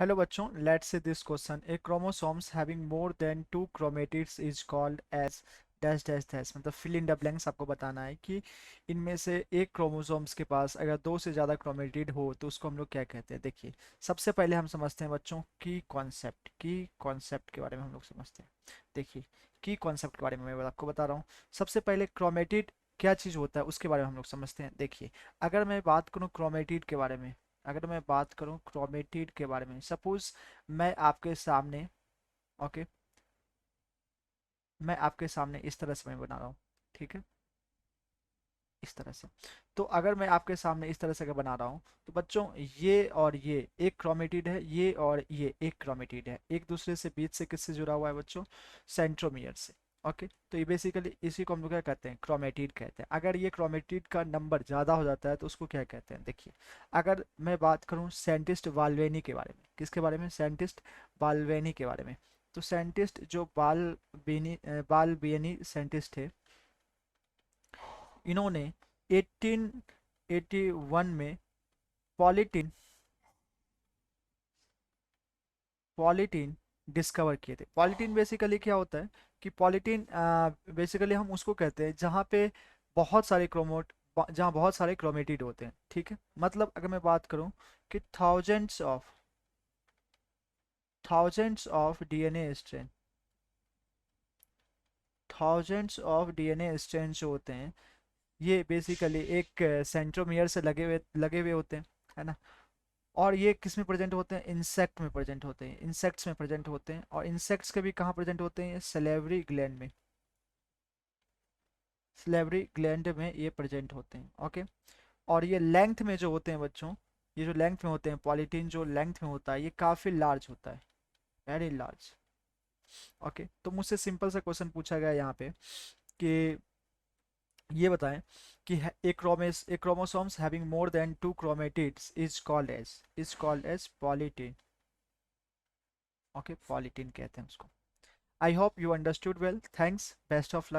Hello बच्चों, let's say this question a chromosomes having more than two chromatids is called as dash dash dash. मतलब fill in the blanks आपको बताना है कि इनमें से एक क्रोमोसोम्स के पास अगर दो से ज़्यादा क्रोमेटिड हो तो उसको हम लोग क्या कहते हैं। देखिए, सबसे पहले हम समझते हैं बच्चों की कॉन्सेप्ट के बारे में हम लोग समझते हैं। देखिए, की कॉन्सेप्ट के बारे में मैं आपको बता रहा हूँ। सबसे पहले क्रोमेटिड क्या चीज़ होता है उसके बारे में हम लोग समझते हैं। देखिए, अगर मैं बात करूँ क्रोमेटिड के बारे में, अगर मैं बात करूं क्रोमेटिड के बारे में, सपोज मैं आपके सामने, ओके, मैं आपके सामने इस तरह से मैं बना रहा हूँ, ठीक है, इस तरह से। तो अगर मैं आपके सामने इस तरह से अगर बना रहा हूँ तो बच्चों ये और ये एक क्रोमेटिड है, ये और ये एक क्रोमेटिड है, एक दूसरे से बीच से किससे जुड़ा हुआ है बच्चों, सेंट्रोमियर से। ओके, तो ये बेसिकली इसी को हम लोग क्या कहते हैं, क्रोमेटिड कहते हैं। अगर ये क्रोमेटिड का नंबर ज़्यादा हो जाता है तो उसको क्या कहते हैं। देखिए, अगर मैं बात करूँ साइंटिस्ट बाल्वेनी के बारे में, किसके बारे में, साइंटिस्ट बाल्वेनी के बारे में। तो साइंटिस्ट जो बालबेनी साइंटिस्ट थे, इन्होंने 1881 में पॉलीटीन पॉलीटीन डिस्कवर किए थे। पॉलीटीन बेसिकली क्या होता है कि पॉलीटीन बेसिकली हम उसको कहते हैं जहाँ पे बहुत सारे जहाँ बहुत सारे क्रोमेटिड होते हैं, ठीक है। मतलब अगर मैं बात करूँ कि thousands of DNA strand, thousands of DNA strand जो होते हैं, ये बेसिकली एक सेंट्रोमियर से लगे हुए होते हैं, है ना। और ये किस में प्रेजेंट होते हैं, इंसेक्ट में प्रेजेंट होते हैं, इंसेक्ट्स में प्रेजेंट होते हैं। और इंसेक्ट्स के भी कहाँ प्रेजेंट होते हैं, सलेवरी ग्लैंड में, सलेवरी ग्लैंड में ये प्रेजेंट होते हैं। ओके, और ये लेंथ में जो होते हैं बच्चों, ये जो लेंथ में होते हैं, पॉलीटीन जो लेंथ में होता है ये काफ़ी लार्ज होता है, वेरी लार्ज। ओके, तो मुझसे सिंपल सा क्वेश्चन पूछा गया यहाँ पे कि ये बताएं कि a chromosomes having more than two chromatids is called as polytene. Okay, polytene कहते हैं उसको। I hope you understood well, thanks, best of luck.